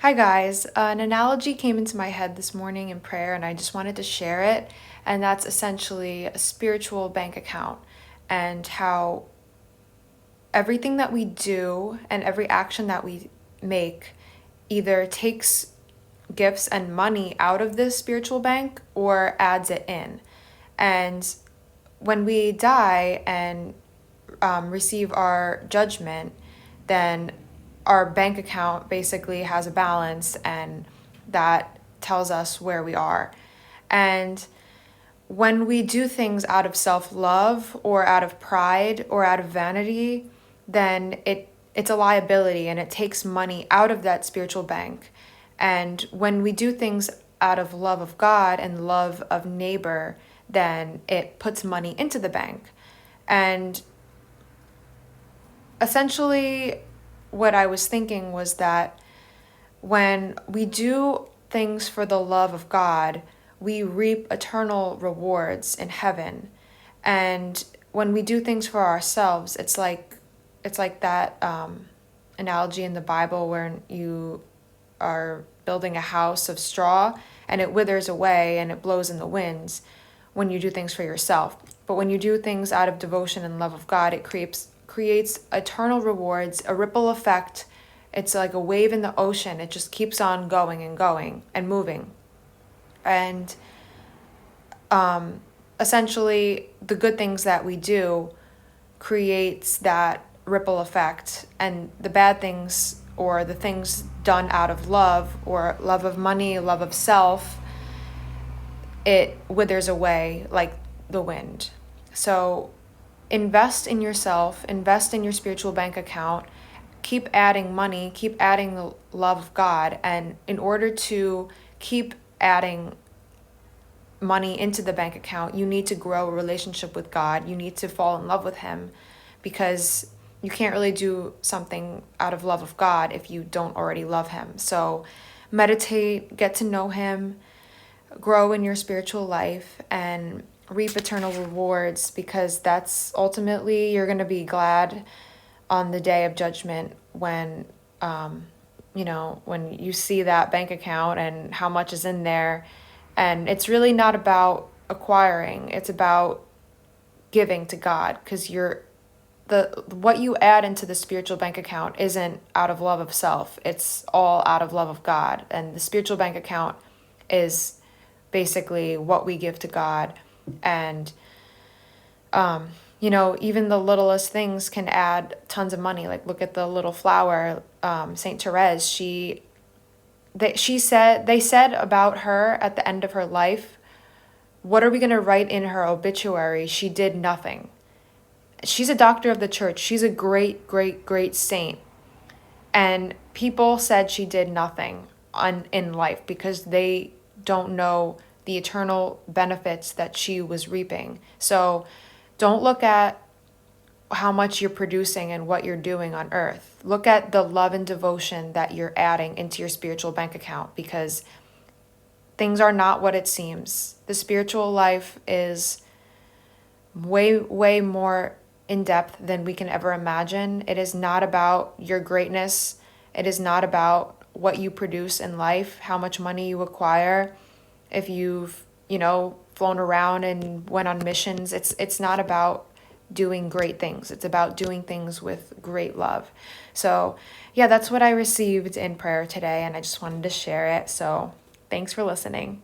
Hi, guys. An analogy came into my head this morning in prayer, and I just wanted to share it. And that's essentially a spiritual bank account, and how everything that we do and every action that we make either takes gifts and money out of this spiritual bank or adds it in. And when we die and receive our judgment, then our bank account basically has a balance, and that tells us where we are. And when we do things out of self-love or out of pride or out of vanity, then it's a liability and it takes money out of that spiritual bank. And when we do things out of love of God and love of neighbor, then it puts money into the bank. And essentially, what I was thinking was that when we do things for the love of God, we reap eternal rewards in heaven. And when we do things for ourselves, it's like that analogy in the Bible where you are building a house of straw and it withers away and it blows in the winds when you do things for yourself. But when you do things out of devotion and love of God, it creates eternal rewards, a ripple effect. It's like a wave in the ocean. It just keeps on going and moving. And essentially, the good things that we do creates that ripple effect, and the bad things or the things done out of love or love of money, love of self, it withers away like the wind. So invest in yourself, invest in your spiritual bank account, keep adding money, keep adding the love of God. And in order to keep adding money into the bank account, you need to grow a relationship with God. You need to fall in love with Him, because you can't really do something out of love of God if you don't already love Him. So meditate, get to know Him, grow in your spiritual life, and reap eternal rewards, because that's ultimately, you're going to be glad on the day of judgment when when you see that bank account and how much is in there. And it's really not about acquiring, it's about giving to God, because what you add into the spiritual bank account isn't out of love of self, it's all out of love of God. And the spiritual bank account is basically what we give to God. And even the littlest things can add tons of money. Like, look at the little flower, Saint Therese. They said about her at the end of her life, what are we going to write in her obituary? She did nothing. She's a doctor of the church. She's a great, great, great saint. And people said she did nothing in life because they don't know the eternal benefits that she was reaping. So don't look at how much you're producing and what you're doing on earth. Look at the love and devotion that you're adding into your spiritual bank account, because things are not what it seems. The spiritual life is way, way more in depth than we can ever imagine. It is not about your greatness. It is not about what you produce in life, how much money you acquire, if you've, flown around and went on missions. It's not about doing great things. It's about doing things with great love. So, yeah, that's what I received in prayer today, and I just wanted to share it. So, thanks for listening.